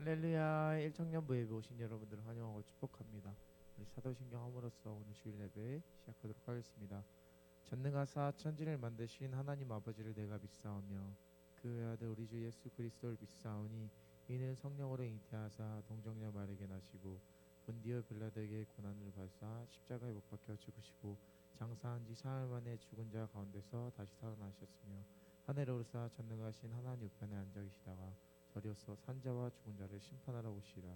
할렐루야. 1청년부 예배 오신 여러분들을 환영하고 축복합니다. 우리 사도신경 함으로써 오늘 주일 예배 시작하도록 하겠습니다. 전능하사 천지를 만드신 하나님 아버지를 내가 믿사오며 그 외아들 우리 주 예수 그리스도를 믿사오니 이는 성령으로 잉태하사 동정녀 마리아에게 나시고 본디오 빌라도에게 고난을 받사 십자가에 못 박혀 죽으시고 장사한 지 사흘 만에 죽은 자 가운데서 다시 살아나셨으며 하늘에 오르사 전능하신 하나님 우편에 앉아 계시다가 저리어서 산자와 죽은 자를 심판하러 오시라.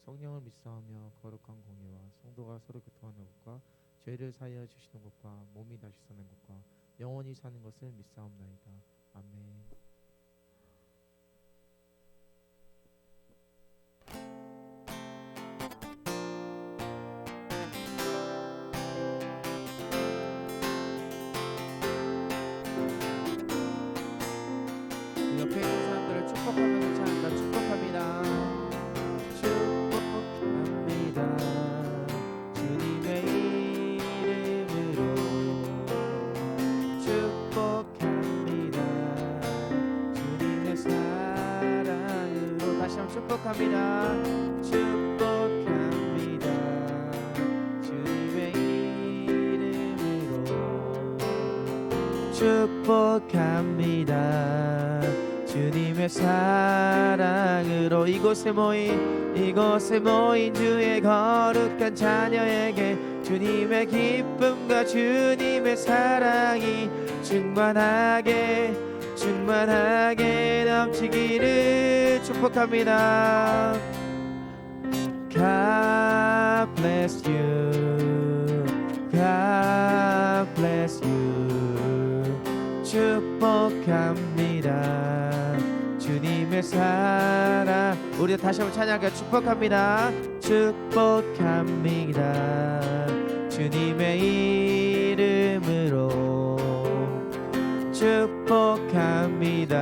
성령을 믿사오며 거룩한 공예와 성도가 서로 교통하는 것과 죄를 사하여 주시는 것과 몸이 다시 사는 것과 영원히 사는 것을 믿사옵나이다. 아멘. 옆에 있는 사람들을 축복하면서 찬양합니다. 축복합니다. 축복합니다. 주님의 이름으로 축복합니다. 주님의 사랑으로 다시 한번 축복합니다. 축복합니다. 주님의 이름으로 축복합니다. 주님의 사랑으로 이곳에 모인 주의 거룩한 자녀에게 주님의 기쁨과 주님의 사랑이 충만하게 넘치기를 축복합니다. God bless you. God bless you. 축복합니다. 주님의 사랑 우리 다시 한번 찬양할게요. 축복합니다. 축복합니다. 주님의 이름으로 축복합니다.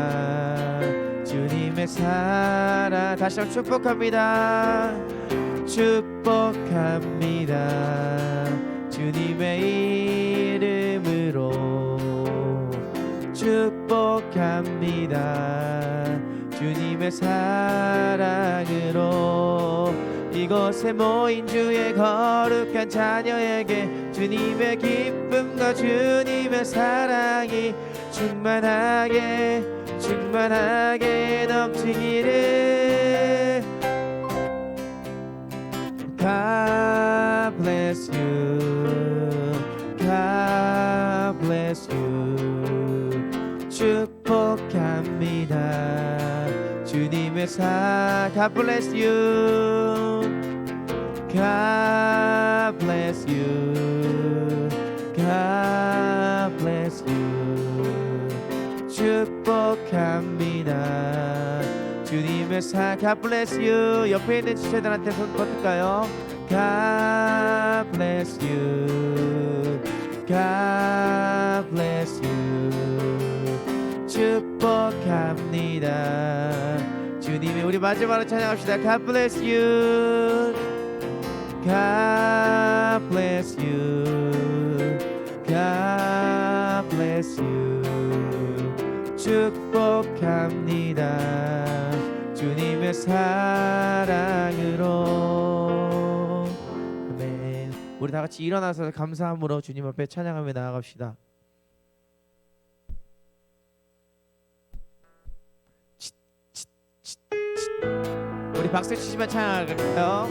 주님의 사랑 다시 한번 축복합니다. 축복합니다. 주님의 이름으로 축복합니다. 주님의 사랑으로 이곳에 모인 주의 거룩한 자녀에게 주님의 기쁨과 주님의 사랑이 충만하게 넘치기를. God bless you. God bless you. 축복합니다. 주님의 God bless you. God bless you. God bless you. 축복합니다. 주님의 God bless you. 옆에 있는 지체들한테 손 뻗을까요? God bless you. God bless you. 축복합니다. 주님의 우리 마지막으로 찬양합시다. God bless you. God bless you. God bless you. 축복합니다. 주님의 사랑으로. 아멘. 우리 다 같이 일어나서 감사함으로 주님 앞에 찬양하며 나아갑시다. 우리 박수 치시면 찬양할까요?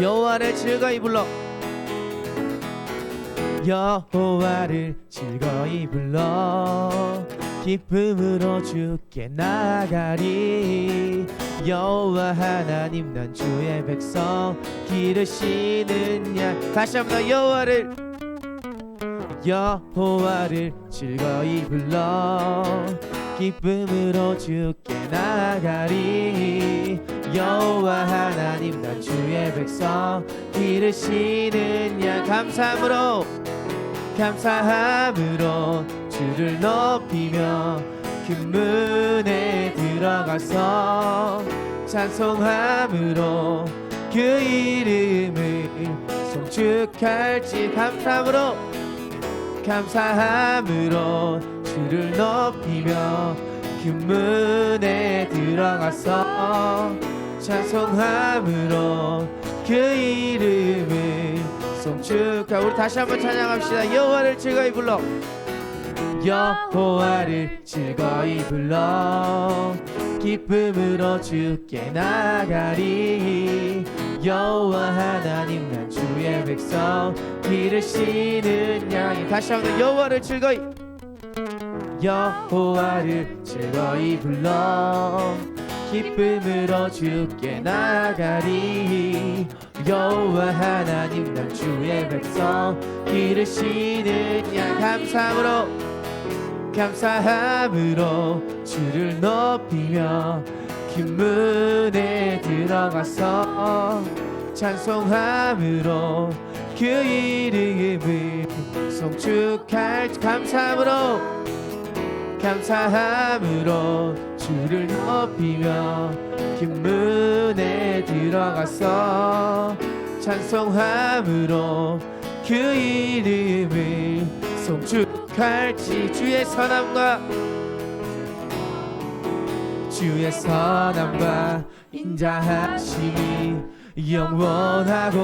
여호와를 즐거이 불러. 여호와를 즐거이 불러 기쁨으로 주께 나가리. 여호와 하나님 난 주의 백성 기르시는 양. 다시 한번 더 여호와를 즐거이 불러 기쁨으로 주께 나가리. 여호와 하나님 난 주의 백성 기르시는 양. 감사함으로 주를 높이며 금문에 들어가서 찬송함으로 그 이름을 송축할지 감사함으로 주를 높이며 그 문에 들어가서 찬송함으로 그 이름을 송축하. 우리 다시 한번 찬양합시다. 여호와를 즐거이 불러, 여호와를 즐거이 불러 기쁨으로 주께 나가리. 여호와 하나님 난 주의 백성 기르시는 양이. 다시 한번 여호와를 즐거이, 여호와를 즐거이 불러 기쁨으로 주께 나가리. 여호와 하나님 난 주의 백성 기르시는 양. 감사함으로 주를 높이며 긴 문에 들어가서 찬송함으로 그 이름을 송축할. 감사함으로 주를 높이며 긴 문에 들어가서 찬송함으로 그 이름을 송축할지. 주의 선함과 인자하심이 영원하고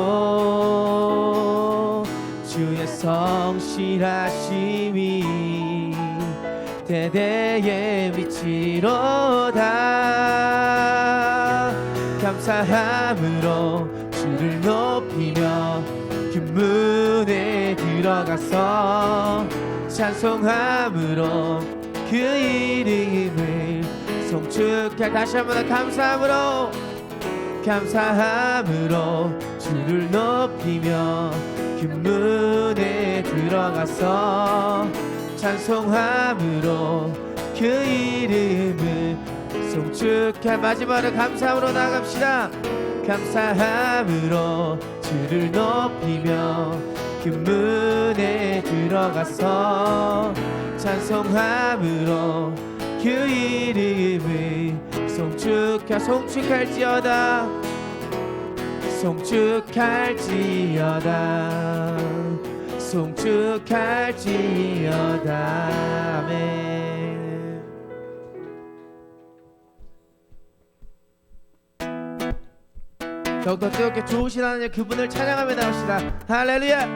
주의 성실하심이 대대에 미치리로다. 감사함으로 주를 높이며 긴 문에 들어가서 찬송함으로 그 이름을 송축할. 다시 한번 감사함으로 주를 높이며 긴 문에 들어가서 찬송함으로 그 이름을 송축할. 마지막으로 감사함으로 나갑시다. 감사함으로 주를 높이며 긴 문에 들어가서 찬송함으로 그 이름을 송축할지어다. 송축할지어다. 아멘. 더욱더 뜨겁게 좋으신 하나님 그분을 찬양하며 나갑시다. 할렐루야.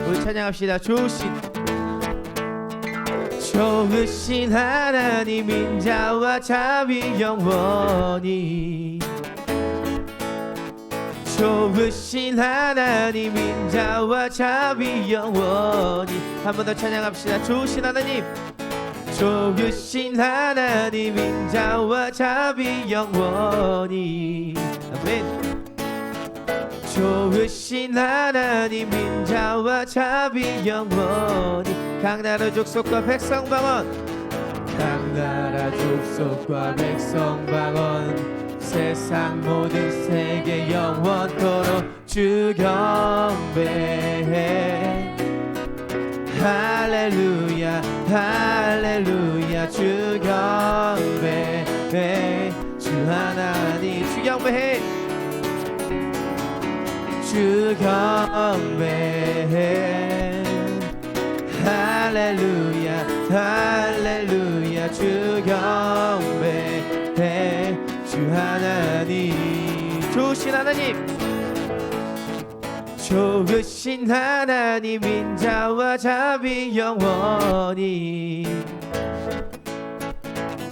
우리 찬양합시다. 좋으신 하나님 인자와 자비 영원히. 좋으신 하나님 인자와 자비 영원히. 한 번 더 찬양합시다. 좋으신 하나님, 좋으신 하나님 인자와 자비 영원히. 아멘. 좋으신 하나님 인자와 자비 영원히. 각 나라 족속과 백성 방언, 각 나라 족속과 백성 방언, 세상 모든 세계 영원토록 주 경배해. 할렐루야 할렐루야 주 경배해. 주 하나님 주 경배해. 주 경배해. 할렐루야 할렐루야 주 경배해. 주 하나님 좋으신 하나님, 좋으신 하나님 인자와 자비 영원히.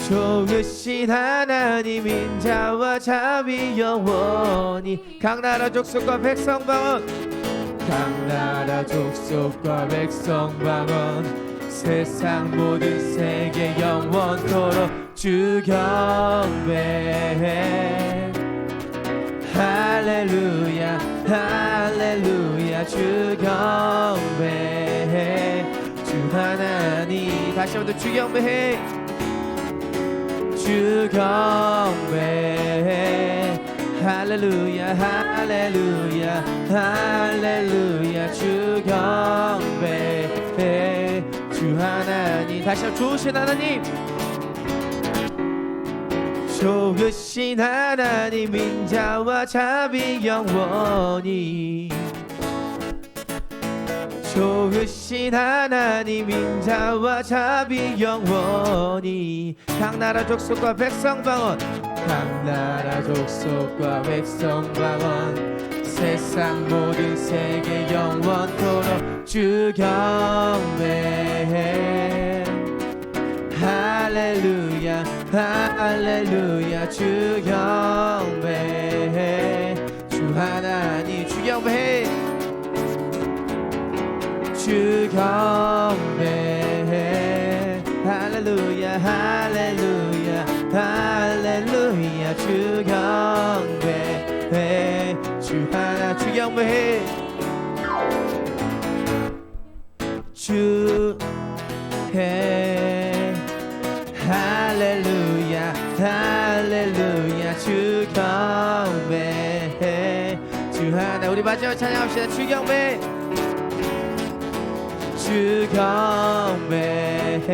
좋으신 하나님 인자와 자비 영원히. 각 나라 족속과 백성 방언, 각 나라 족속과 백성 방언, 세상 모든 세계 영원토록 주 경배해. 할렐루야 할렐루야 주 경배해. 주 하나님 다시 한번 더 주 경배해. 주 경배해. 할렐루야 할렐루야 할렐루야 주 경배해. 주 하나님 다시 한번 좋으신 하나님, 좋으신 하나님 인자와 자비 영원히 좋으신 하나님 인자와 자비 영원히 각 나라 족속과 백성 방언 각 나라 족속과 백성 방언 세상 모든 세계 영원토록 주 경배해 할렐루야 할렐루야 주 경배해 주 하나님 주 경배해 주 경배해 할렐루야 할렐루야 할렐루야 주 경배해 주 하나 주 경배해 주 해 할렐루야 할렐루야 주 경배해 주 하나 우리 마지막 찬양합시다 주 경배해 주 경배해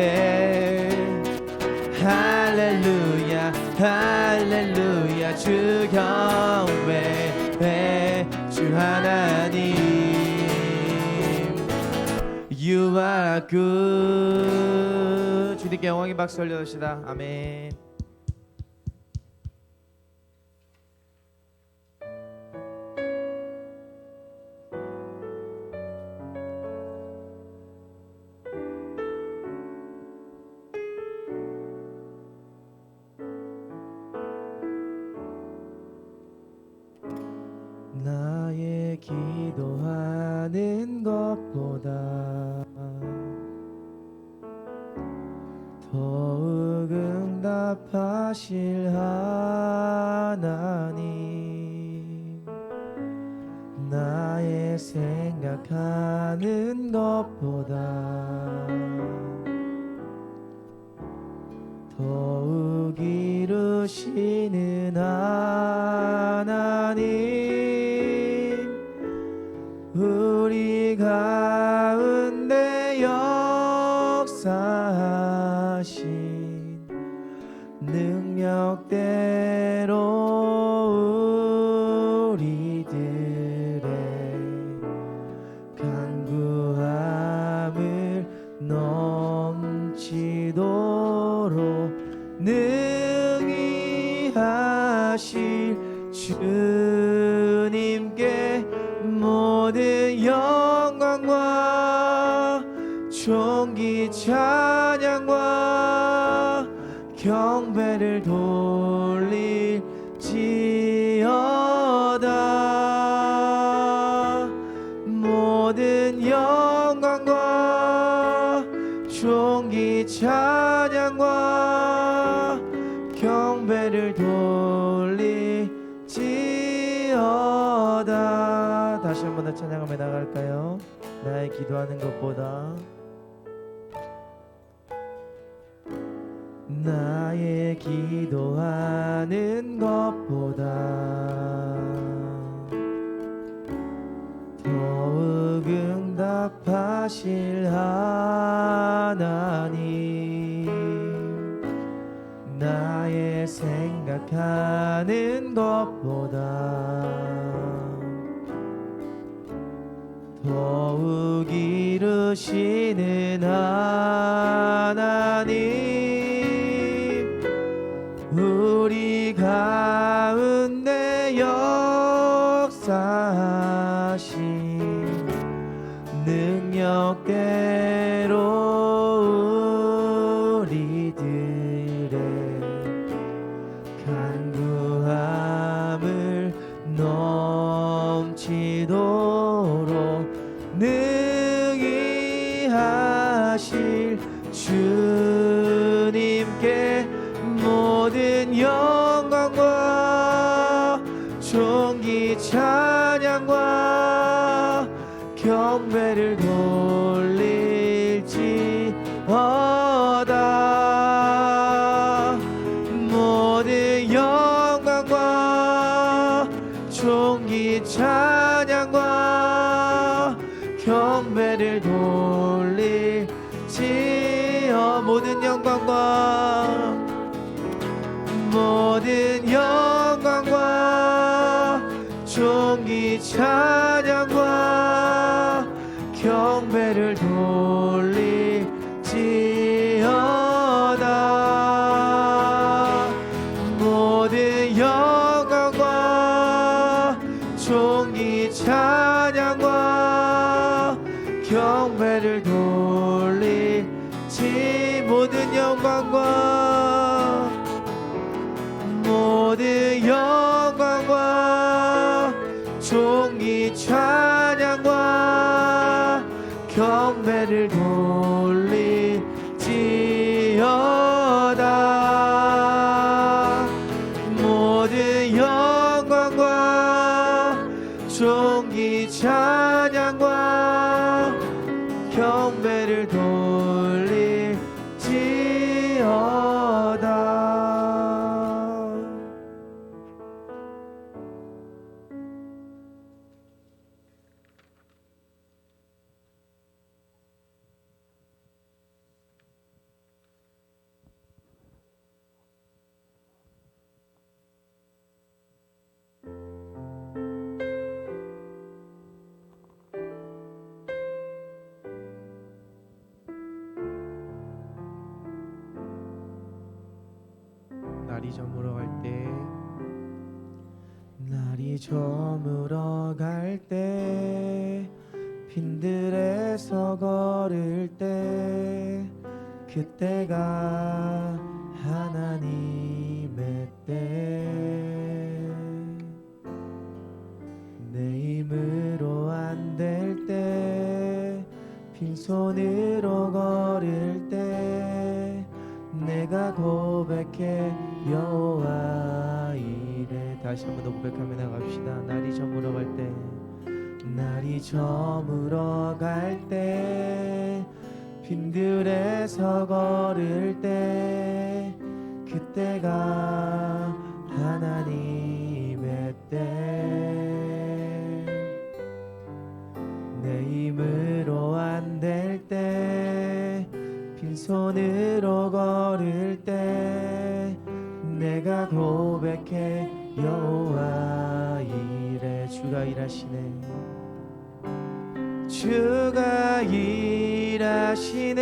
할렐루야 할렐루야 주 경배해 주 하나님 You are good 주님께 영광의 박수 올려주시다 아멘. 나의 기도하는 것보다 더욱 응답하실 하나님 나의 생각하는 것보다 더욱 이루시는 하나님 우리 가운데 역사하신 능력대로 우리들의 간구함을 넘치도록 능히 하실 주님께 모든 영광과 존귀 찬양과 경배를 돌릴지어다 모든 영광과 존귀 찬양과 경배를 돌릴지어다 다시 한 번 더 찬양하며 나갈까요? 나의 기도하는 것보다 나의 기도하는 것보다 더욱 응답하실 하나님 나의 생각하는 것보다 더욱 이루시는 하나님 우리 가운데 역사하신 능력대로 우리들의 간구함을 넘치도록 능히 하실 주님께 모든 영광과 존귀 찬양과 경배를 돌릴지어다 모든 영광과 존귀 찬양과 경배를 돌릴지어 모든 영광과 모든 영광과 존귀 찬양과 경배를 돌릴지어다. 모든 영광과 존귀 찬양과 경배를 돌릴지. 모든 영광과 모든 영광과 존귀 찬양과 경배를 돌릴지어다. 모든 영광과 존귀 찬양과 경배를 돌릴지어다. 날이 저물어 갈 때, 날이 저물어 갈 때, 빈들에서 걸을 때, 그때가 하나님의 때. 내 힘으로 안 될 때, 빈손으로 걸을 때, 내가 고백해 여호와 이래. 다시 한번 더 고백하며 나갑시다. 날이 저물어 갈 때, 날이 저물어 갈 때, 빈들에서 걸을 때, 그때가 하나님의 때. 내 힘으로 안 될 때, 빈손으로 걸을 때, 내가 고백해 여호와 이래. 주가 일하시네. 주가 일하시네.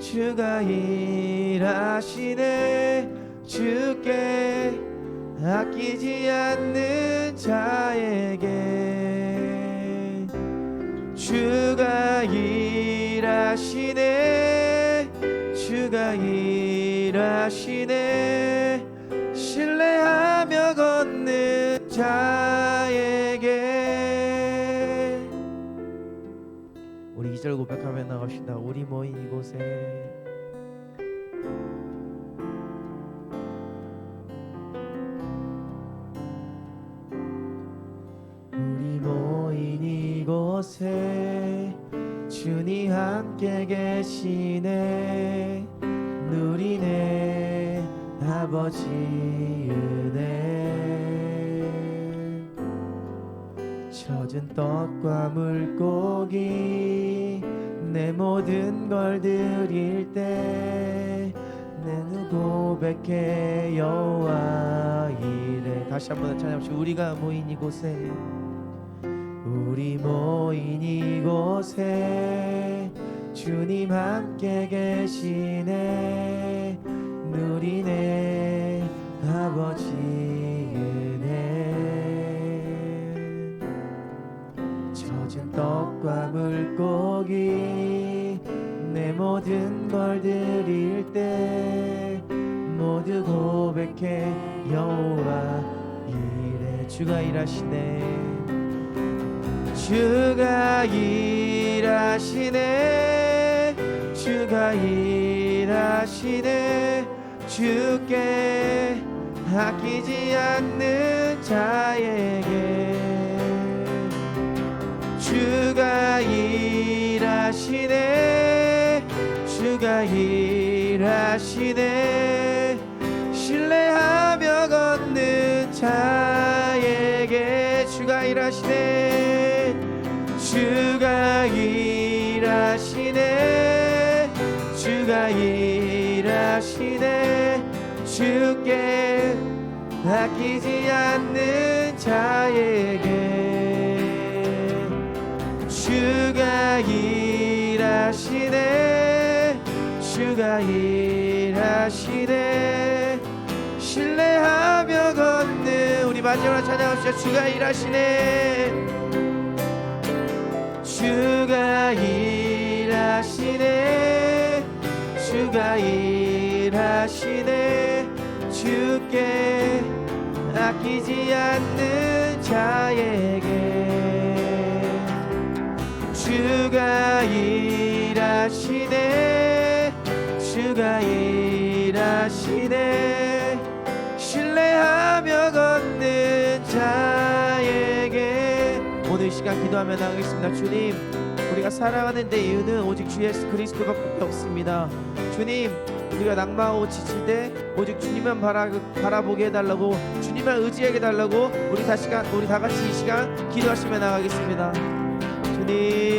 주가 일하시네. 주께 아끼지 않는 자에게 주가 일하시네. 주가 일하시네. 신뢰하며 걷는 자에게. 우리 2절 고백하며 나갑시다. 우리 모인 이곳에 우리 모인 이곳에 주님 함께 계시네. 누리네 아버지 은혜. 젖은 떡과 물고기 내 모든 걸 드릴 때, 내 눈 고백해 여호와 이래. 다시 한번 찬양합시다. 우리가 모인 이곳에, 우리 모인 이곳에 주님 함께 계시네. 누리네 아버지 은혜. 젖은 떡과 물고기 내 모든 걸 드릴 때, 모두 고백해 여호와 이래. 주가 일하시네. 주가 일하시네. 주가 일하시네. 주께 아끼지 않는 자에게 주가 일하시네. 주가 일하시네. 신뢰하며 걷는 자에게 주가 일하시네. 주가 일하시네. 주가 일하시네. 주께 아끼지 않는 자에게 주가 일하시네 주가 일하시네 신뢰하며 걷는 우리 마지막으로 찬양합시다. 주가 일하시네 주가 일하시네 주가 일하시네 주께 아끼지 않는 자에게 주가 일하시네 주가 일하시네 신뢰하며 걷는 자에게 오늘 이 시간 기도하며 나가겠습니다. 주님 우리가 살아가는 데 이유는 오직 주 예수 그리스도밖에 없습니다. 주님 우리가 낙망하고 지칠 때 오직 주님만 바라보게 해달라고 주님만 의지하게 해달라고 우리 다 같이 이 시간 기도하시며 나가겠습니다. 주님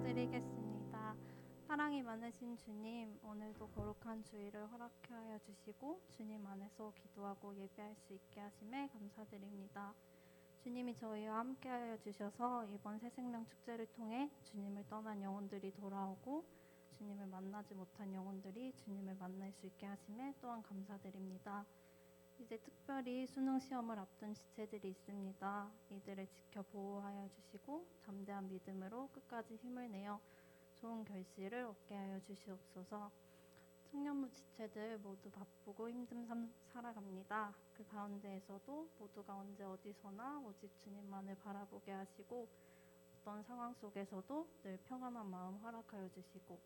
기도드리겠습니다. 사랑이 많으신 주님, 오늘도 거룩한 주일을 허락해 하여 주시고 주님 안에서 기도하고 예배할 수 있게 하심에 감사드립니다. 주님이 저희와 함께 하여 주셔서 이번 새생명 축제를 통해 주님을 떠난 영혼들이 돌아오고 주님을 만나지 못한 영혼들이 주님을 만날 수 있게 하심에 또한 감사드립니다. 이제 특별히 수능 시험을 앞둔 지체들이 있습니다. 이들을 지켜 보호하여 주시고 담대한 믿음으로 끝까지 힘을 내어 좋은 결실을 얻게 하여 주시옵소서. 청년부 지체들 모두 바쁘고 힘든 삶 살아갑니다. 그 가운데에서도 모두가 언제 어디서나 오직 주님만을 바라보게 하시고 어떤 상황 속에서도 늘 평안한 마음 허락하여 주시고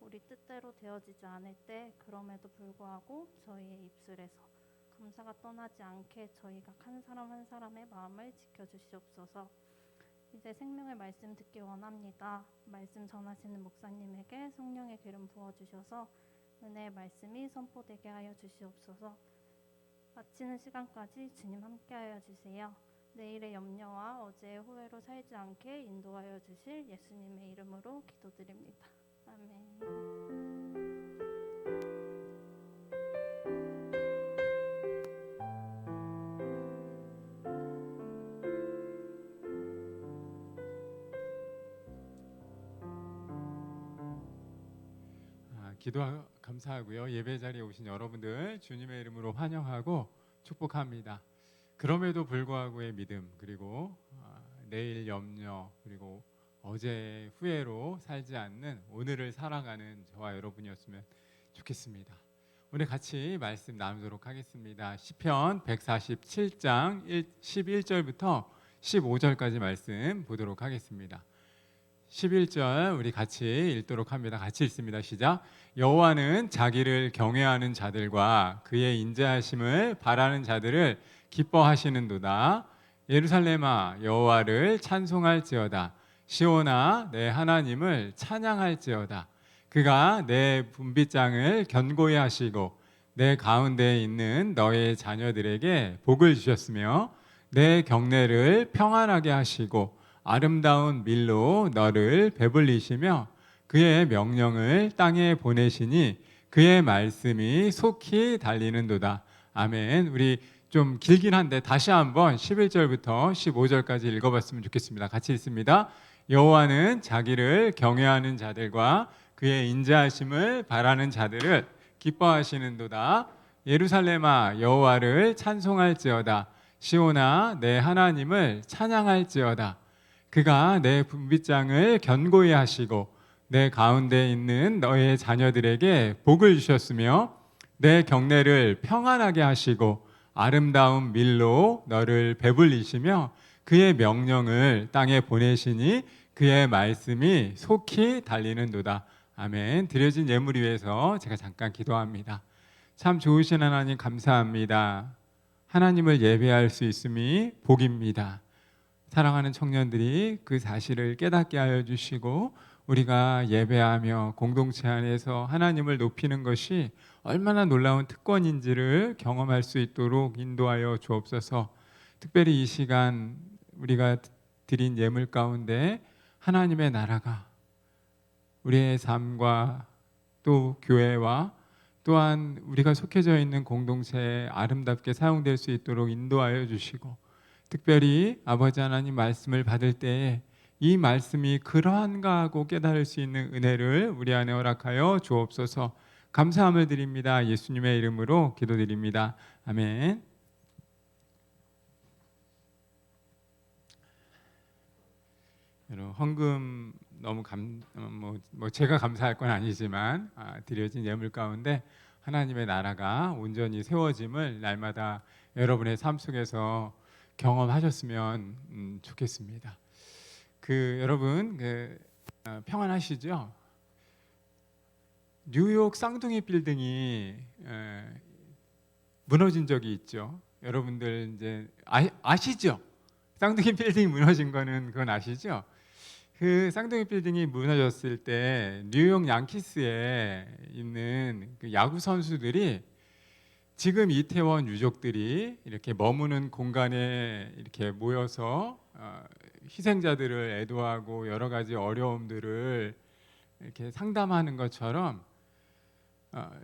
우리 뜻대로 되어지지 않을 때 그럼에도 불구하고 저희의 입술에서 감사가 떠나지 않게 저희가 한 사람 한 사람의 마음을 지켜주시옵소서. 이제 생명의 말씀 듣기 원합니다. 말씀 전하시는 목사님에게 성령의 기름 부어주셔서 은혜의 말씀이 선포되게 하여 주시옵소서. 마치는 시간까지 주님 함께하여 주세요. 내일의 염려와 어제의 후회로 살지 않게 인도하여 주실 예수님의 이름으로 기도드립니다. 아멘. 기도 감사하고요. 예배 자리에 오신 여러분들 주님의 이름으로 환영하고 축복합니다. 그럼에도 불구하고의 믿음, 그리고 내일 염려, 그리고 어제 후회로 살지 않는 오늘을 살아가는 저와 여러분이었으면 좋겠습니다. 오늘 같이 말씀 나누도록 하겠습니다. 시편 147장 11절부터 15절까지 말씀 보도록 하겠습니다. 11절 우리 같이 읽도록 합니다. 같이 읽습니다. 시작. 여호와는 자기를 경외하는 자들과 그의 인자하심을 바라는 자들을 기뻐하시는도다. 예루살렘아 여호와를 찬송할지어다. 시온아 내 하나님을 찬양할지어다. 그가 내 분빗장을 견고히 하시고 내 가운데에 있는 너의 자녀들에게 복을 주셨으며 내 경내를 평안하게 하시고 아름다운 밀로 너를 배불리시며 그의 명령을 땅에 보내시니 그의 말씀이 속히 달리는도다. 아멘. 우리 좀 길긴 한데 다시 한번 11절부터 15절까지 읽어봤으면 좋겠습니다. 같이 읽습니다. 여호와는 자기를 경외하는 자들과 그의 인자하심을 바라는 자들을 기뻐하시는도다. 예루살렘아 여호와를 찬송할지어다. 시온아 내 하나님을 찬양할지어다. 그가 내 분빗장을 견고히 하시고 내 가운데 있는 너의 자녀들에게 복을 주셨으며 내 경내를 평안하게 하시고 아름다운 밀로 너를 배불리시며 그의 명령을 땅에 보내시니 그의 말씀이 속히 달리는도다. 아멘. 드려진 예물 위해서 제가 잠깐 기도합니다. 참 좋으신 하나님 감사합니다. 하나님을 예배할 수 있음이 복입니다. 사랑하는 청년들이 그 사실을 깨닫게 하여 주시고 우리가 예배하며 공동체 안에서 하나님을 높이는 것이 얼마나 놀라운 특권인지를 경험할 수 있도록 인도하여 주옵소서. 특별히 이 시간 우리가 드린 예물 가운데 하나님의 나라가 우리의 삶과 또 교회와 또한 우리가 속해져 있는 공동체에 아름답게 사용될 수 있도록 인도하여 주시고, 특별히 아버지 하나님 말씀을 받을 때에 이 말씀이 그러한가 하고 깨달을 수 있는 은혜를 우리 안에 허락하여 주옵소서. 감사함을 드립니다. 예수님의 이름으로 기도드립니다. 아멘. 여러분, 헌금 너무 제가 감사할 건 아니지만 드려진 예물 가운데 하나님의 나라가 온전히 세워짐을 날마다 여러분의 삶 속에서 경험하셨으면 좋겠습니다. 여러분 평안하시죠? 뉴욕 쌍둥이 빌딩이 무너진 적이 있죠. 여러분들 이제 아시죠? 쌍둥이 빌딩이 무너진 거는 그건 아시죠? 그 쌍둥이 빌딩이 무너졌을 때 뉴욕 양키스에 있는 그 야구 선수들이 지금 이태원 유족들이 이렇게 머무는 공간에 이렇게 모여서 희생자들을 애도하고 여러 가지 어려움들을 이렇게 상담하는 것처럼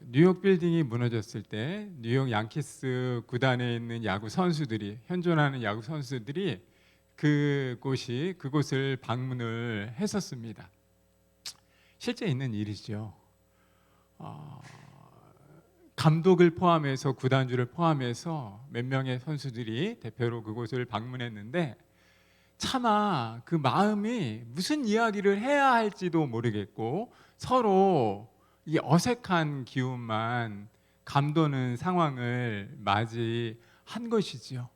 뉴욕 빌딩이 무너졌을 때 뉴욕 양키스 구단에 있는 야구 선수들이, 현존하는 야구 선수들이 그곳을 방문을 했었습니다. 실제 있는 일이죠. 감독을 포함해서 구단주를 포함해서 몇 명의 선수들이 대표로 그곳을 방문했는데 차마 그 마음이 무슨 이야기를 해야 할지도 모르겠고 서로 이 어색한 기운만 감도는 상황을 맞이한 것이지요.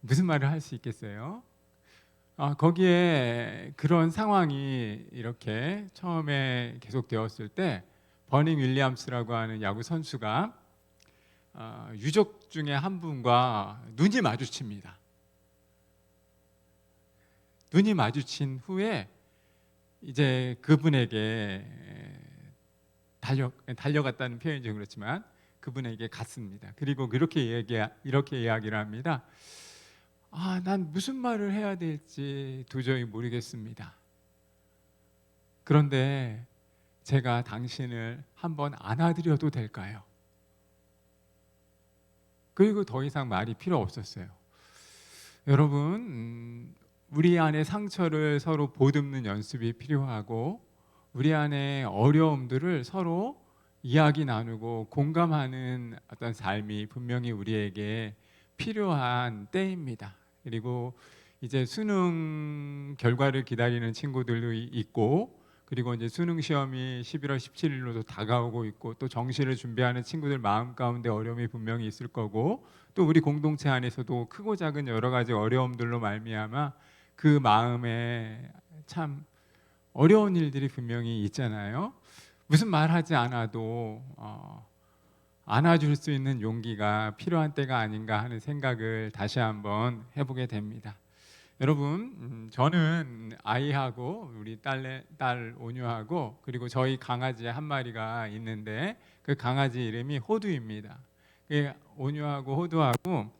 무슨 말을 할 수 있겠어요? 거기에 그런 상황이 이렇게 처음에 계속되었을 때 버닝 윌리엄스라고 하는 야구 선수가 유족 중에 한 분과 눈이 마주칩니다. 눈이 마주친 후에 이제 그분에게 달려갔다는 표현이 좀 그렇지만 그분에게 갔습니다. 그리고 이렇게 이야기를 합니다. 난 무슨 말을 해야 될지 도저히 모르겠습니다. 그런데 제가 당신을 한번 안아드려도 될까요? 그리고 더 이상 말이 필요 없었어요. 여러분, 우리 안에 상처를 서로 보듬는 연습이 필요하고 우리 안에 어려움들을 서로 이야기 나누고 공감하는 어떤 삶이 분명히 우리에게 필요한 때입니다. 그리고 이제 수능 결과를 기다리는 친구들도 있고, 그리고 이제 수능 시험이 11월 17일로도 다가오고 있고, 또 정시를 준비하는 친구들 마음 가운데 어려움이 분명히 있을 거고, 또 우리 공동체 안에서도 크고 작은 여러 가지 어려움들로 말미암아 그 마음에 참 어려운 일들이 분명히 있잖아요. 무슨 말하지 않아도 안아줄 수 있는 용기가 필요한 때가 아닌가 하는 생각을 다시 한번 해보게 됩니다. 여러분, 저는 아이하고 우리 딸 온유하고 그리고 저희 강아지 한 마리가 있는데 그 강아지 이름이 호두입니다. 온유하고 호두하고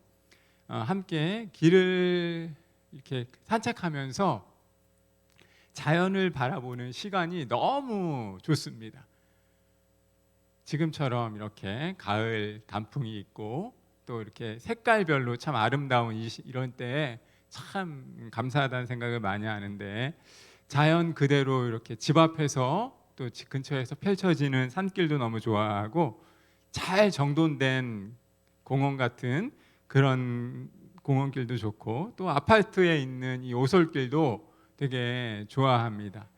함께 길을 이렇게 산책하면서 자연을 바라보는 시간이 너무 좋습니다. 지금처럼 이렇게 가을 단풍이 있고 또 이렇게 색깔별로 참 아름다운 이런 때에 참 감사하다는 생각을 많이 하는데, 자연 그대로 이렇게 집 앞에서 또 집 근처에서 펼쳐지는 산길도 너무 좋아하고, 잘 정돈된 공원 같은 그런 공원길도 좋고, 또 아파트에 있는 이 오솔길도 되게 좋아합니다.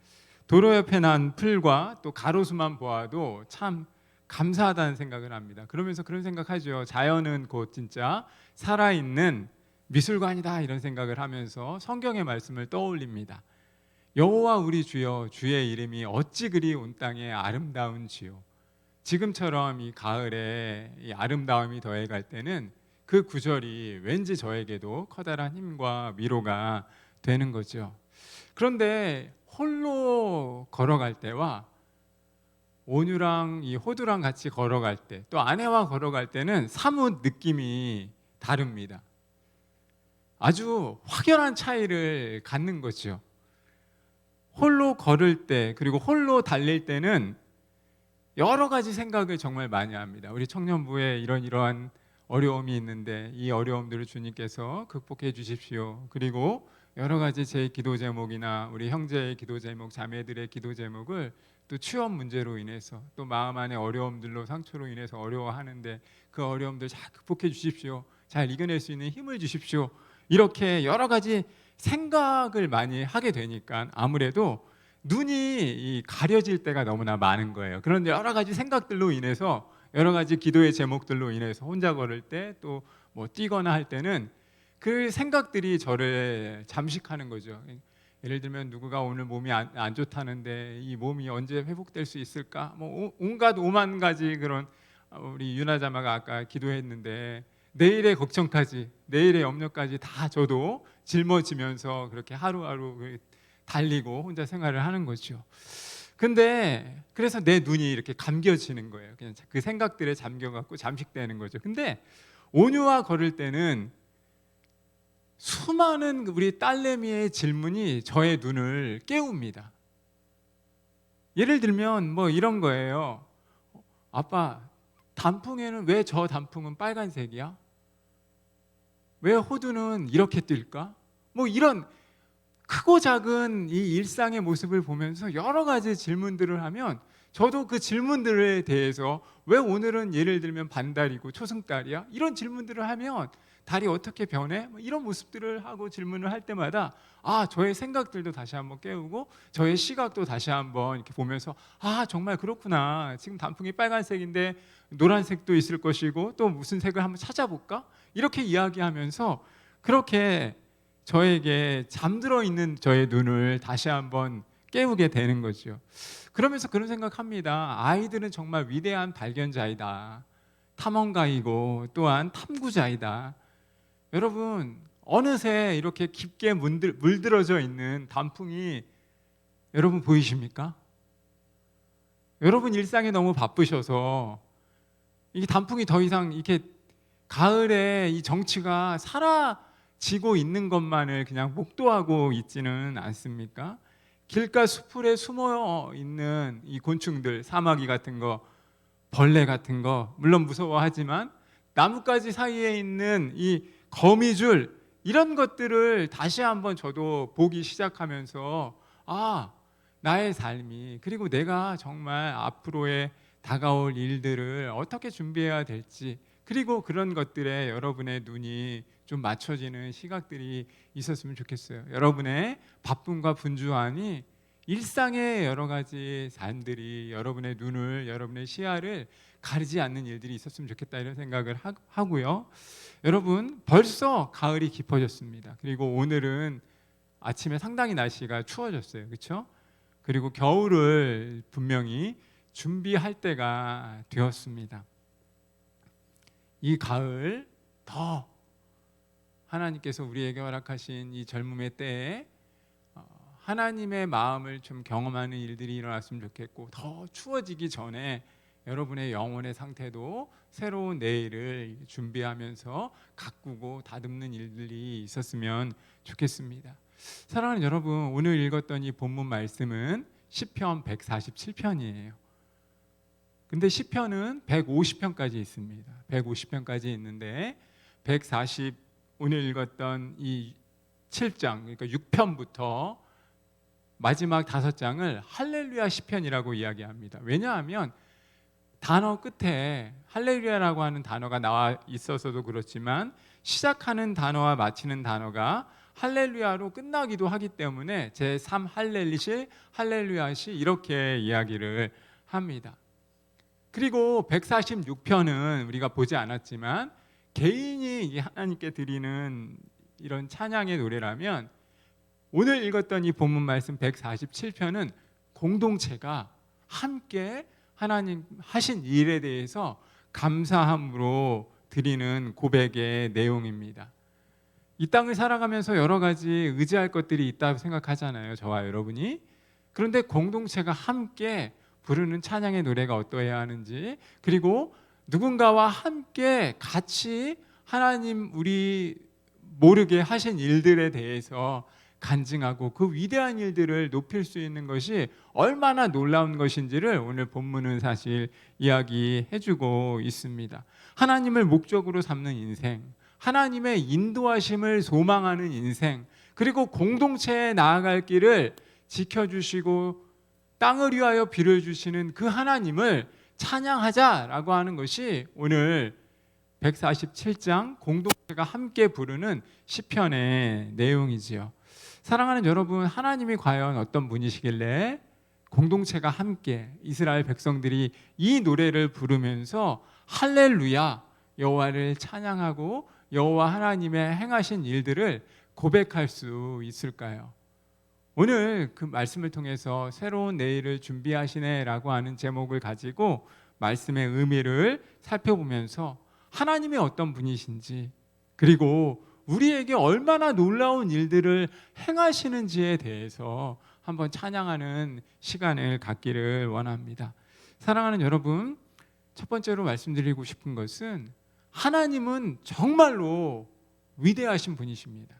도로 옆에 난 풀과 또 가로수만 보아도 참 감사하다는 생각을 합니다. 그러면서 그런 생각하죠. 자연은 곧 진짜 살아있는 미술관이다 이런 생각을 하면서 성경의 말씀을 떠올립니다. 여호와 우리 주여 주의 이름이 어찌 그리 온 땅에 아름다운지요. 지금처럼 이 가을에 이 아름다움이 더해갈 때는 그 구절이 왠지 저에게도 커다란 힘과 위로가 되는 거죠. 그런데 홀로 걸어갈 때와 온유랑 이 호두랑 같이 걸어갈 때, 또 아내와 걸어갈 때는 사뭇 느낌이 다릅니다. 아주 확연한 차이를 갖는 거죠. 홀로 걸을 때, 그리고 홀로 달릴 때는 여러 가지 생각을 정말 많이 합니다. 우리 청년부에 이러한 어려움이 있는데 이 어려움들을 주님께서 극복해 주십시오. 그리고 여러 가지 제 기도 제목이나 우리 형제의 기도 제목, 자매들의 기도 제목을 또 취업 문제로 인해서 또 마음 안에 어려움들로 상처로 인해서 어려워하는데 그 어려움들 잘 극복해 주십시오. 잘 이겨낼 수 있는 힘을 주십시오. 이렇게 여러 가지 생각을 많이 하게 되니까 아무래도 눈이 가려질 때가 너무나 많은 거예요. 그런 여러 가지 생각들로 인해서 여러 가지 기도의 제목들로 인해서 혼자 걸을 때 또 뭐 뛰거나 할 때는 그 생각들이 저를 잠식하는 거죠. 예를 들면 누구가 오늘 몸이 안 좋다는데 이 몸이 언제 회복될 수 있을까? 뭐 온갖 오만 가지 그런 우리 유나자마가 아까 기도했는데 내일의 걱정까지, 내일의 염려까지 다 저도 짊어지면서 그렇게 하루하루 달리고 혼자 생활을 하는 거죠. 근데 그래서 내 눈이 이렇게 감겨지는 거예요. 그냥 그 생각들에 잠겨갖고 잠식되는 거죠. 근데 온유와 걸을 때는 수많은 우리 딸내미의 질문이 저의 눈을 깨웁니다. 예를 들면 뭐 이런 거예요. 아빠, 단풍에는 왜 저 단풍은 빨간색이야? 왜 호두는 이렇게 뜰까? 뭐 이런 크고 작은 이 일상의 모습을 보면서 여러 가지 질문들을 하면 저도 그 질문들에 대해서 왜 오늘은 예를 들면 반달이고 초승달이야? 이런 질문들을 하면 달이 어떻게 변해? 뭐 이런 모습들을 하고 질문을 할 때마다 저의 생각들도 다시 한번 깨우고 저의 시각도 다시 한번 이렇게 보면서 정말 그렇구나. 지금 단풍이 빨간색인데 노란색도 있을 것이고 또 무슨 색을 한번 찾아볼까? 이렇게 이야기하면서 그렇게 저에게 잠들어 있는 저의 눈을 다시 한번 깨우게 되는 거죠. 그러면서 그런 생각합니다. 아이들은 정말 위대한 발견자이다. 탐험가이고 또한 탐구자이다. 여러분, 어느새 이렇게 깊게 물들어져 있는 단풍이 여러분 보이십니까? 여러분 일상에 너무 바쁘셔서 이 단풍이 더 이상 이렇게 가을에 이 정취가 사라지고 있는 것만을 그냥 목도하고 있지는 않습니까? 길가 수풀에 숨어 있는 이 곤충들, 사마귀 같은 거, 벌레 같은 거 물론 무서워하지만 나뭇가지 사이에 있는 이 거미줄 이런 것들을 다시 한번 저도 보기 시작하면서 나의 삶이 그리고 내가 정말 앞으로의 다가올 일들을 어떻게 준비해야 될지 그리고 그런 것들에 여러분의 눈이 좀 맞춰지는 시각들이 있었으면 좋겠어요. 여러분의 바쁨과 분주함이 일상의 여러 가지 삶들이 여러분의 눈을, 여러분의 시야를 가리지 않는 일들이 있었으면 좋겠다 이런 생각을 하고요. 여러분 벌써 가을이 깊어졌습니다. 그리고 오늘은 아침에 상당히 날씨가 추워졌어요. 그렇죠? 그리고 겨울을 분명히 준비할 때가 되었습니다. 이 가을 더 하나님께서 우리에게 허락하신 이 젊음의 때에 하나님의 마음을 좀 경험하는 일들이 일어났으면 좋겠고 더 추워지기 전에 여러분의 영혼의 상태도 새로운 내일을 준비하면서 가꾸고 다듬는 일들이 있었으면 좋겠습니다. 사랑하는 여러분, 오늘 읽었던 이 본문 말씀은 시편 147편이에요. 근데 시편은 150편까지 있습니다. 150편까지 있는데 140 오늘 읽었던 이 7장 그러니까 6편부터 마지막 5장을 할렐루야 시편이라고 이야기합니다. 왜냐하면 단어 끝에 할렐루야라고 하는 단어가 나와 있어서도 그렇지만 시작하는 단어와 마치는 단어가 할렐루야로 끝나기도 하기 때문에 제3 할렐리시, 할렐루야시 이렇게 이야기를 합니다. 그리고 146편은 우리가 보지 않았지만 개인이 하나님께 드리는 이런 찬양의 노래라면, 오늘 읽었던 이 본문 말씀 147편은 공동체가 함께 하나님 하신 일에 대해서 감사함으로 드리는 고백의 내용입니다. 이 땅을 살아가면서 여러 가지 의지할 것들이 있다고 생각하잖아요, 저와 여러분이. 그런데 공동체가 함께 부르는 찬양의 노래가 어떠해야 하는지, 그리고 누군가와 함께 같이 하나님 우리 모르게 하신 일들에 대해서 간증하고 그 위대한 일들을 높일 수 있는 것이 얼마나 놀라운 것인지를 오늘 본문은 사실 이야기해주고 있습니다. 하나님을 목적으로 삼는 인생, 하나님의 인도하심을 소망하는 인생, 그리고 공동체에 나아갈 길을 지켜주시고 땅을 위하여 비를 주시는 그 하나님을 찬양하자라고 하는 것이 오늘 147장 공동체가 함께 부르는 시편의 내용이지요. 사랑하는 여러분, 하나님이 과연 어떤 분이시길래 공동체가 함께 이스라엘 백성들이 이 노래를 부르면서 할렐루야, 여호와를 찬양하고 여호와 하나님의 행하신 일들을 고백할 수 있을까요? 오늘 그 말씀을 통해서 새로운 내일을 준비하시네라고 하는 제목을 가지고 말씀의 의미를 살펴보면서 하나님이 어떤 분이신지, 그리고 우리에게 얼마나 놀라운 일들을 행하시는지에 대해서 한번 찬양하는 시간을 갖기를 원합니다. 사랑하는 여러분, 첫 번째로 말씀드리고 싶은 것은 하나님은 정말로 위대하신 분이십니다.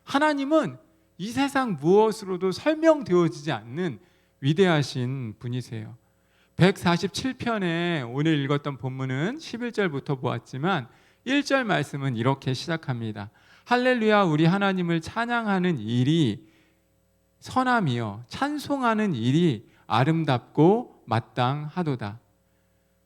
하나님은 이 세상 무엇으로도 설명되어지지 않는 위대하신 분이세요. 147편에 오늘 읽었던 본문은 11절부터 보았지만 1절 말씀은 이렇게 시작합니다. 할렐루야, 우리 하나님을 찬양하는 일이 선함이여 찬송하는 일이 아름답고 마땅하도다.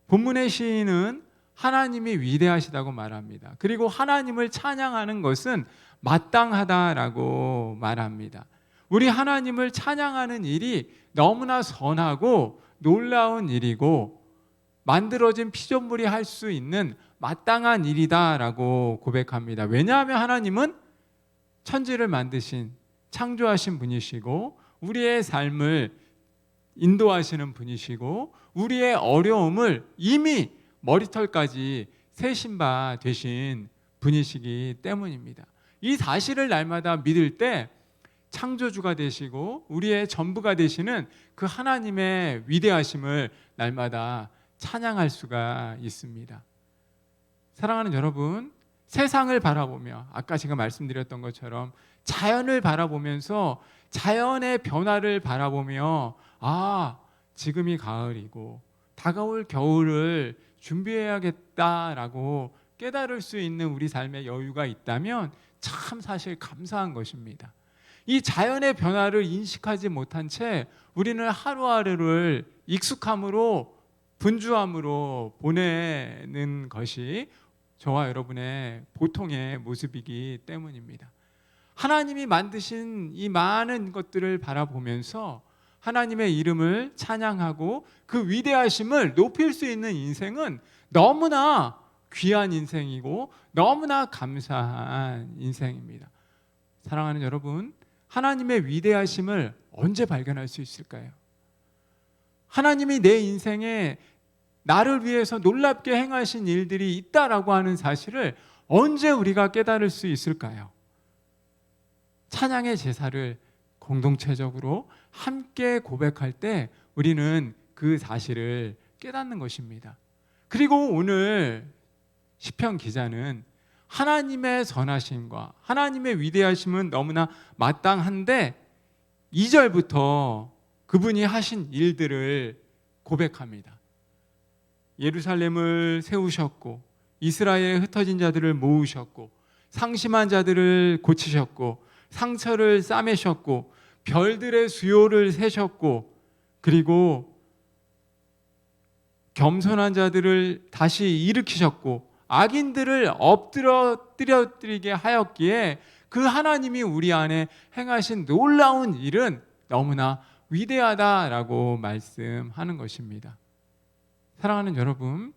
본문의 시인은 하나님이 위대하시다고 말합니다. 그리고 하나님을 찬양하는 것은 마땅하다라고 말합니다. 우리 하나님을 찬양하는 일이 너무나 선하고 놀라운 일이고 만들어진 피조물이 할 수 있는 마땅한 일이다라고 고백합니다. 왜냐하면 하나님은 천지를 만드신 창조하신 분이시고 우리의 삶을 인도하시는 분이시고 우리의 어려움을 이미 머리털까지 세신 바 되신 분이시기 때문입니다. 이 사실을 날마다 믿을 때 창조주가 되시고 우리의 전부가 되시는 그 하나님의 위대하심을 날마다 찬양할 수가 있습니다. 사랑하는 여러분, 세상을 바라보며 아까 제가 말씀드렸던 것처럼 자연을 바라보면서 자연의 변화를 바라보며 지금이 가을이고 다가올 겨울을 준비해야겠다라고 깨달을 수 있는 우리 삶의 여유가 있다면 참 사실 감사한 것입니다. 이 자연의 변화를 인식하지 못한 채 우리는 하루하루를 익숙함으로 분주함으로 보내는 것이 저와 여러분의 보통의 모습이기 때문입니다. 하나님이 만드신 이 많은 것들을 바라보면서 하나님의 이름을 찬양하고 그 위대하심을 높일 수 있는 인생은 너무나 귀한 인생이고 너무나 감사한 인생입니다. 사랑하는 여러분, 하나님의 위대하심을 언제 발견할 수 있을까요? 하나님이 내 인생에 나를 위해서 놀랍게 행하신 일들이 있다라고 하는 사실을 언제 우리가 깨달을 수 있을까요? 찬양의 제사를 공동체적으로 함께 고백할 때 우리는 그 사실을 깨닫는 것입니다. 그리고 오늘 시편 기자는 하나님의 선하심과 하나님의 위대하심은 너무나 마땅한데 2절부터 그분이 하신 일들을 고백합니다. 예루살렘을 세우셨고 이스라엘에 흩어진 자들을 모으셨고 상심한 자들을 고치셨고 상처를 싸매셨고 별들의 수요를 세셨고 그리고 겸손한 자들을 다시 일으키셨고 악인들을 엎드려뜨리게 하였기에 그 하나님이 우리 안에 행하신 놀라운 일은 너무나 위대하다라고 말씀하는 것입니다. 사랑하는 여러분,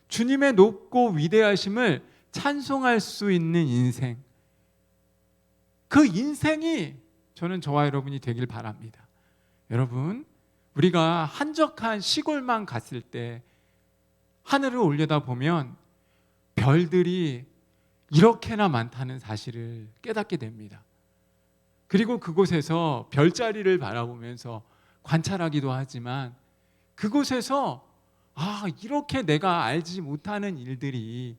주님의 높고 위대하심을 찬송할 수 있는 인생, 그 인생이 저는 저와 여러분이 되길 바랍니다. 여러분, 우리가 한적한 시골만 갔을 때 하늘을 올려다보면 별들이 이렇게나 많다는 사실을 깨닫게 됩니다. 그리고 그곳에서 별자리를 바라보면서 관찰하기도 하지만 그곳에서 이렇게 내가 알지 못하는 일들이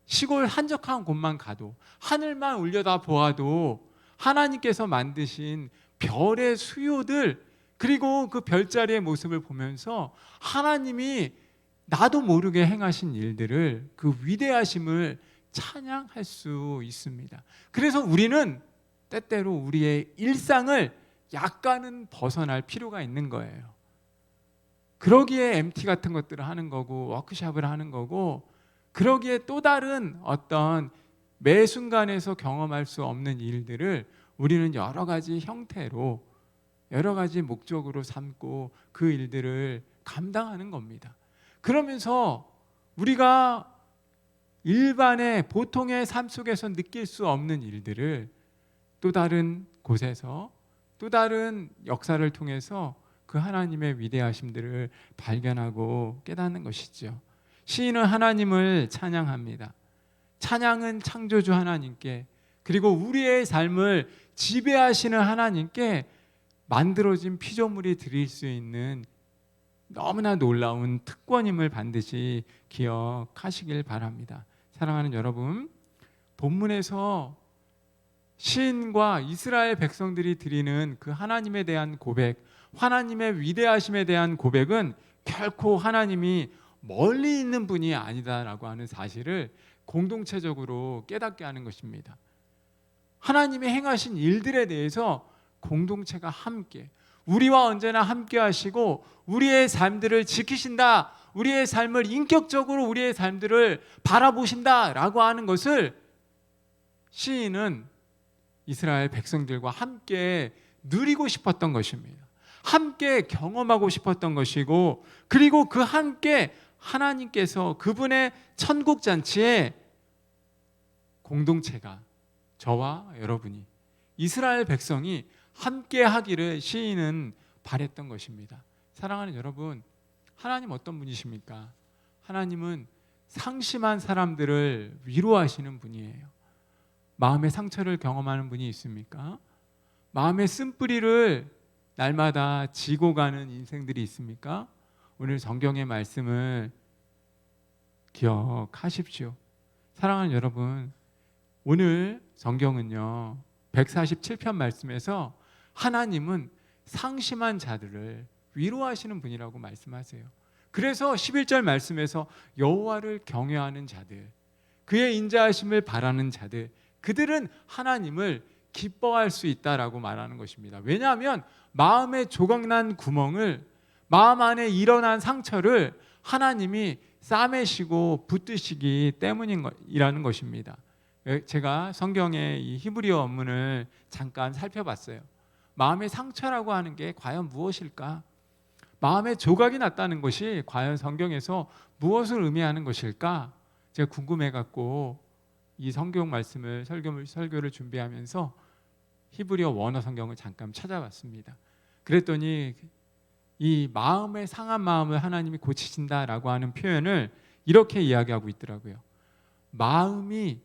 시골 한적한 곳만 가도, 하늘만 올려다보아도 하나님께서 만드신 별의 수요들, 그리고 그 별자리의 모습을 보면서 하나님이 나도 모르게 행하신 일들을, 그 위대하심을 찬양할 수 있습니다. 그래서 우리는 때때로 우리의 일상을 약간은 벗어날 필요가 있는 거예요. 그러기에 MT 같은 것들을 하는 거고, 워크숍을 하는 거고, 그러기에 또 다른 어떤 매 순간에서 경험할 수 없는 일들을 우리는 여러 가지 형태로, 여러 가지 목적으로 삼고 그 일들을 감당하는 겁니다. 그러면서 우리가 일반의 보통의 삶 속에서 느낄 수 없는 일들을 또 다른 곳에서, 또 다른 역사를 통해서 그 하나님의 위대하심들을 발견하고 깨닫는 것이죠. 시인은 하나님을 찬양합니다. 찬양은 창조주 하나님께, 그리고 우리의 삶을 지배하시는 하나님께 만들어진 피조물이 드릴 수 있는 너무나 놀라운 특권임을 반드시 기억하시길 바랍니다. 사랑하는 여러분, 본문에서 시인과 이스라엘 백성들이 드리는 그 하나님에 대한 고백, 하나님의 위대하심에 대한 고백은 결코 하나님이 멀리 있는 분이 아니다라고 하는 사실을 공동체적으로 깨닫게 하는 것입니다. 하나님이 행하신 일들에 대해서 공동체가 함께, 우리와 언제나 함께 하시고 우리의 삶들을 지키신다, 우리의 삶을 인격적으로 우리의 삶들을 바라보신다라고 하는 것을 시인은 이스라엘 백성들과 함께 누리고 싶었던 것입니다. 함께 경험하고 싶었던 것이고, 그리고 그 함께 하나님께서 그분의 천국잔치에 공동체가, 저와 여러분이, 이스라엘 백성이 함께 하기를 시인은 바랬던 것입니다. 사랑하는 여러분, 하나님 어떤 분이십니까? 하나님은 상심한 사람들을 위로하시는 분이에요. 마음의 상처를 경험하는 분이 있습니까? 마음의 쓴뿌리를 날마다 지고 가는 인생들이 있습니까? 오늘 성경의 말씀을 기억하십시오. 사랑하는 여러분, 오늘 성경은요 147편 말씀에서 하나님은 상심한 자들을 위로하시는 분이라고 말씀하세요. 그래서 11절 말씀에서 여호와를 경외하는 자들, 그의 인자하심을 바라는 자들, 그들은 하나님을 기뻐할 수 있다라고 말하는 것입니다. 왜냐하면 마음에 조각난 구멍을, 마음 안에 일어난 상처를 하나님이 싸매시고 붙드시기 때문이라는 것입니다. 제가 성경의 이 히브리어 원문을 잠깐 살펴봤어요. 마음의 상처라고 하는 게 과연 무엇일까? 마음에 조각이 났다는 것이 과연 성경에서 무엇을 의미하는 것일까? 제가 궁금해갖고 이 성경 말씀을 설교를 준비하면서 히브리어 원어 성경을 잠깐 찾아봤습니다. 그랬더니 이 마음의 상한 마음을 하나님이 고치신다라고 하는 표현을 이렇게 이야기하고 있더라고요. 마음이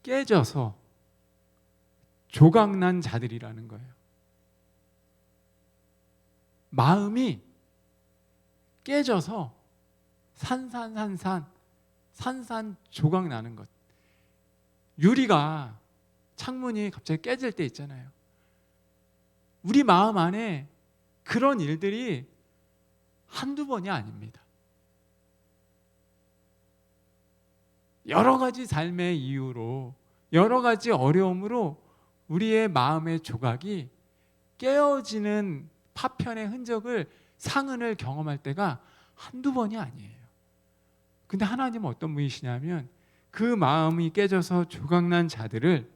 깨져서 조각난 자들이라는 거예요. 마음이 깨져서 산산 조각나는 것. 유리가, 창문이 갑자기 깨질 때 있잖아요. 우리 마음 안에 그런 일들이 한두 번이 아닙니다. 여러 가지 삶의 이유로, 여러 가지 어려움으로 우리의 마음의 조각이 깨어지는 파편의 흔적을, 상흔을 경험할 때가 한두 번이 아니에요. 근데 하나님은 어떤 분이시냐면 그 마음이 깨져서 조각난 자들을,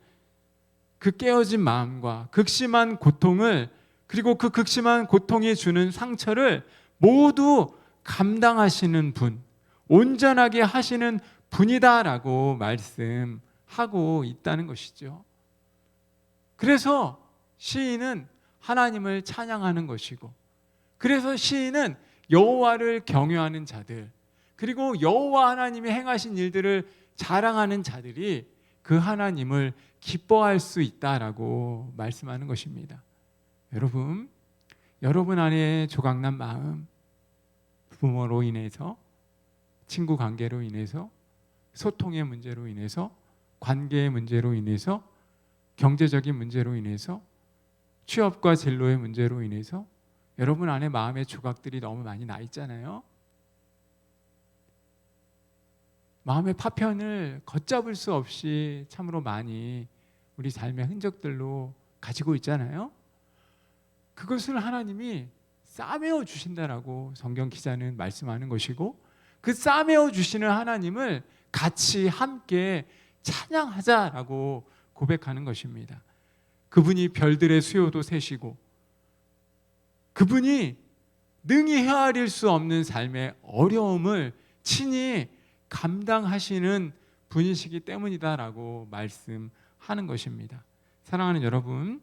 그 깨어진 마음과 극심한 고통을, 그리고 그 극심한 고통이 주는 상처를 모두 감당하시는 분, 온전하게 하시는 분이다라고 말씀하고 있다는 것이죠. 그래서 시인은 하나님을 찬양하는 것이고, 그래서 시인은 여호와를 경외하는 자들, 그리고 여호와 하나님이 행하신 일들을 자랑하는 자들이 그 하나님을 기뻐할 수 있다라고 말씀하는 것입니다. 여러분 안에 조각난 마음, 부모로 인해서, 친구 관계로 인해서, 소통의 문제로 인해서, 관계의 문제로 인해서, 경제적인 문제로 인해서, 취업과 진로의 문제로 인해서 여러분 안에 마음의 조각들이 너무 많이 나 있잖아요. 마음의 파편을 걷잡을 수 없이 참으로 많이 우리 삶의 흔적들로 가지고 있잖아요. 그것을 하나님이 싸매어 주신다라고 성경 기자는 말씀하는 것이고, 그 싸매어 주시는 하나님을 같이 함께 찬양하자라고 고백하는 것입니다. 그분이 별들의 수요도 세시고, 그분이 능히 헤아릴 수 없는 삶의 어려움을 친히 감당하시는 분이시기 때문이다라고 말씀하는 것입니다. 사랑하는 여러분,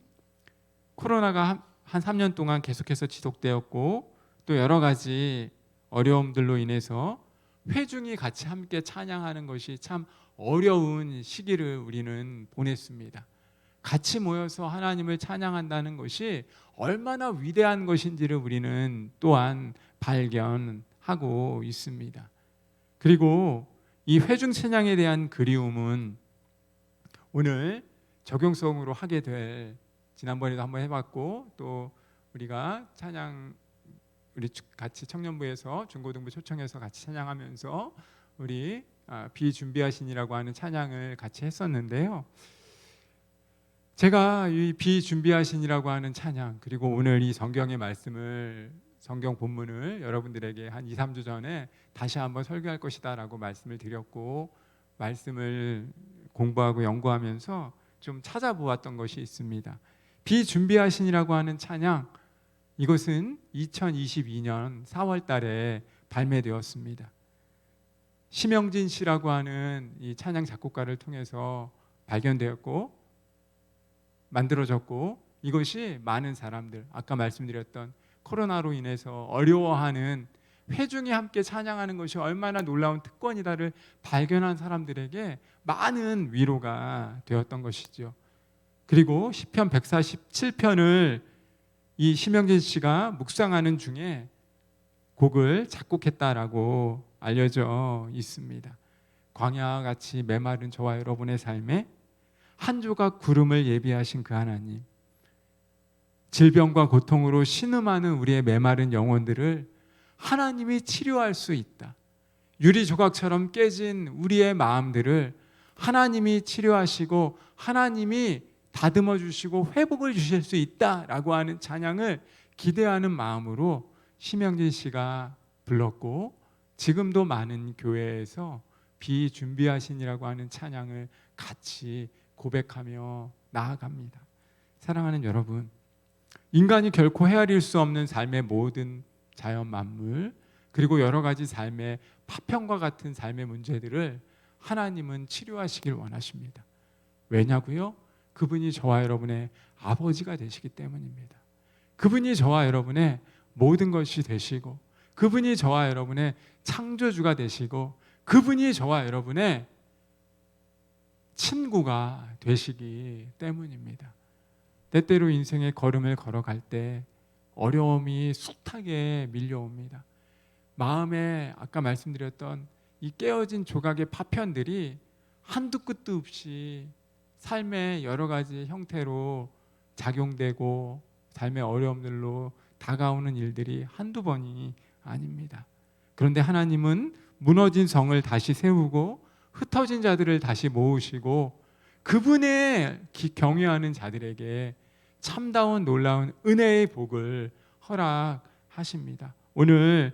코로나가 한 3년 동안 계속해서 지속되었고, 또 여러 가지 어려움들로 인해서 회중이 같이 함께 찬양하는 것이 참 어려운 시기를 우리는 보냈습니다. 같이 모여서 하나님을 찬양한다는 것이 얼마나 위대한 것인지를 우리는 또한 발견하고 있습니다. 그리고 이 회중 찬양에 대한 그리움은 오늘 적용성으로 하게 될, 지난번에도 한번 해봤고, 또 우리가 찬양, 우리 같이 청년부에서 중고등부 초청해서 같이 찬양하면서 우리 비준비하신이라고 하는 찬양을 같이 했었는데요. 제가 이 비준비하신이라고 하는 찬양, 그리고 오늘 이 성경의 말씀을, 성경 본문을 여러분들에게 한 2, 3주 전에 다시 한번 설교할 것이다 라고 말씀을 드렸고, 말씀을 공부하고 연구하면서 좀 찾아보았던 것이 있습니다. 비준비하신이라고 하는 찬양, 이것은 2022년 4월 달에 발매되었습니다. 심영진 씨라고 하는 이 찬양 작곡가를 통해서 발견되었고 만들어졌고, 이것이 많은 사람들, 아까 말씀드렸던 코로나로 인해서 어려워하는 회중이 함께 찬양하는 것이 얼마나 놀라운 특권이다를 발견한 사람들에게 많은 위로가 되었던 것이죠. 그리고 시편 147편을 이 심영진 씨가 묵상하는 중에 곡을 작곡했다라고 알려져 있습니다. 광야와 같이 메마른 저와 여러분의 삶에 한 조각 구름을 예비하신 그 하나님, 질병과 고통으로 신음하는 우리의 메마른 영혼들을 하나님이 치료할 수 있다. 유리 조각처럼 깨진 우리의 마음들을 하나님이 치료하시고 하나님이 다듬어 주시고 회복을 주실 수 있다라고 하는 찬양을 기대하는 마음으로 심영진 씨가 불렀고, 지금도 많은 교회에서 비준비하신이라고 하는 찬양을 같이 고백하며 나아갑니다. 사랑하는 여러분, 인간이 결코 헤아릴 수 없는 삶의 모든 자연 만물, 그리고 여러 가지 삶의 파편과 같은 삶의 문제들을 하나님은 치료하시길 원하십니다. 왜냐고요? 그분이 저와 여러분의 아버지가 되시기 때문입니다. 그분이 저와 여러분의 모든 것이 되시고, 그분이 저와 여러분의 창조주가 되시고, 그분이 저와 여러분의 친구가 되시기 때문입니다. 때때로 인생의 걸음을 걸어갈 때 어려움이 숱하게 밀려옵니다. 마음에 아까 말씀드렸던 이 깨어진 조각의 파편들이 한두 끝도 없이 삶의 여러 가지 형태로 작용되고 삶의 어려움들로 다가오는 일들이 한두 번이 아닙니다. 그런데 하나님은 무너진 성을 다시 세우고 흩어진 자들을 다시 모으시고 그분의 경외하는 자들에게 참다운 놀라운 은혜의 복을 허락하십니다. 오늘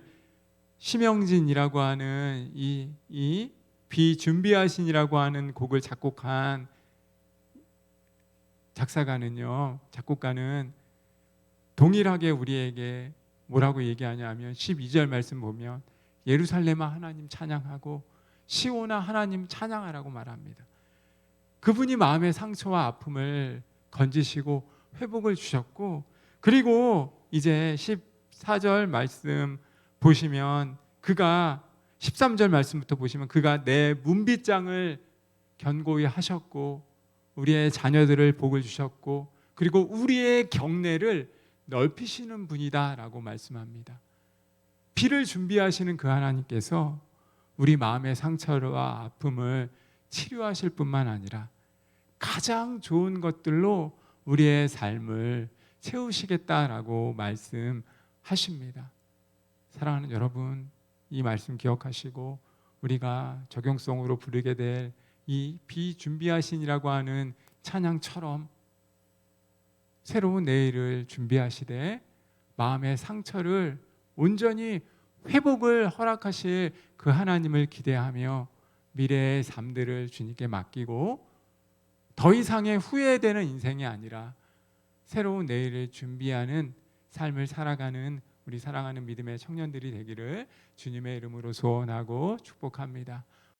심영진이라고 하는 이 비준비하신이라고 하는 곡을 작곡한 작곡가는 동일하게 우리에게 뭐라고 얘기하냐면 12절 말씀 보면 예루살렘아 하나님 찬양하고 시온아 하나님 찬양하라고 말합니다. 그분이 마음의 상처와 아픔을 건지시고 회복을 주셨고, 그리고 이제 14절 말씀 보시면 그가 13절 말씀부터 보시면 그가 내 문빗장을 견고히 하셨고 우리의 자녀들을 복을 주셨고 그리고 우리의 경내를 넓히시는 분이다라고 말씀합니다. 비를 준비하시는 그 하나님께서 우리 마음의 상처와 아픔을 치료하실 뿐만 아니라 가장 좋은 것들로 우리의 삶을 채우시겠다라고 말씀하십니다. 사랑하는 여러분, 이 말씀 기억하시고 우리가 적용성으로 부르게 될 이 비준비하신이라고 하는 찬양처럼 새로운 내일을 준비하시되 마음의 상처를 온전히 회복을 허락하실 그 하나님을 기대하며 미래의 삶들을 주님께 맡기고 더 이상의 후회되는 인생이 아니라 새로운 내일을 준비하는 삶을 살아가는 우리 사랑하는 믿음의 청년들이 되기를 주님의 이름으로 소원하고 축복합니다.